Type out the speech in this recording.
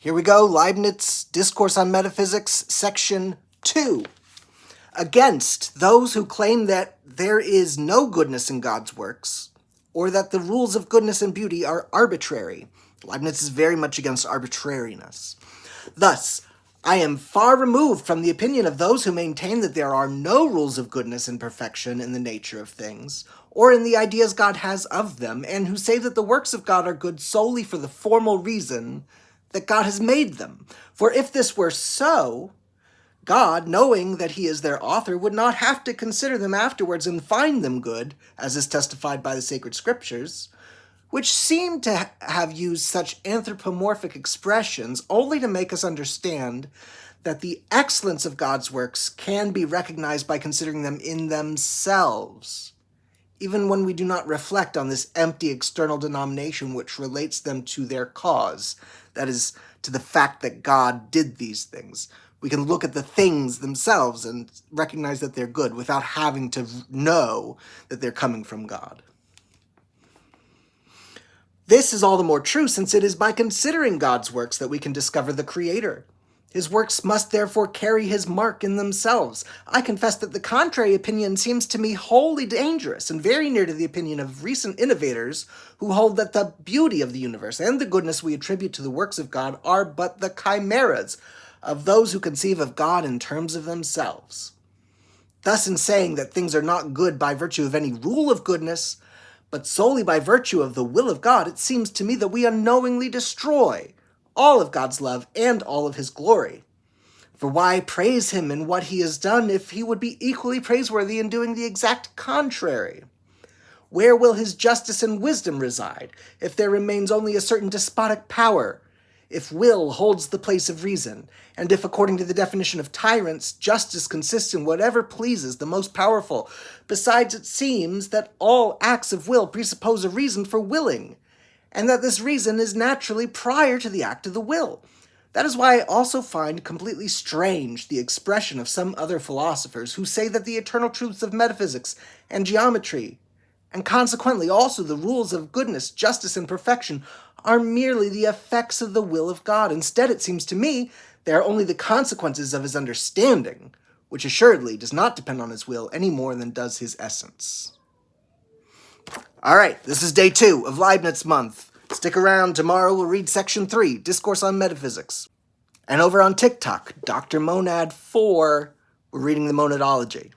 Here we go, Leibniz, Discourse on Metaphysics, Section 2. Against those who claim that there is no goodness in God's works, or that the rules of goodness and beauty are arbitrary. Leibniz is very much against arbitrariness. Thus, I am far removed from the opinion of those who maintain that there are no rules of goodness and perfection in the nature of things, or in the ideas God has of them, and who say that the works of God are good solely for the formal reason that God has made them. For if this were so, God, knowing that he is their author, would not have to consider them afterwards and find them good, as is testified by the sacred scriptures, which seem to have used such anthropomorphic expressions only to make us understand that the excellence of God's works can be recognized by considering them in themselves, even when we do not reflect on this empty external denomination which relates them to their cause, that is, to the fact that God did these things. We can look at the things themselves and recognize that they're good without having to know that they're coming from God. This is all the more true since it is by considering God's works that we can discover the Creator. His works must therefore carry his mark in themselves. I confess that the contrary opinion seems to me wholly dangerous and very near to the opinion of recent innovators who hold that the beauty of the universe and the goodness we attribute to the works of God are but the chimeras of those who conceive of God in terms of themselves. Thus, in saying that things are not good by virtue of any rule of goodness, but solely by virtue of the will of God, it seems to me that we unknowingly destroy all of God's love and all of his glory. For why praise him in what he has done if he would be equally praiseworthy in doing the exact contrary? Where will his justice and wisdom reside if there remains only a certain despotic power, if will holds the place of reason, and if, according to the definition of tyrants, justice consists in whatever pleases the most powerful? Besides, it seems that all acts of will presuppose a reason for willing, and that this reason is naturally prior to the act of the will. That is why I also find completely strange the expression of some other philosophers who say that the eternal truths of metaphysics and geometry, and consequently also the rules of goodness, justice, and perfection, are merely the effects of the will of God. Instead, it seems to me, they are only the consequences of his understanding, which assuredly does not depend on his will any more than does his essence. All right, this is day 2 of Leibniz month. Stick around, tomorrow we'll read section 3, Discourse on Metaphysics. And over on TikTok, Dr. Monad 4, we're reading the Monadology.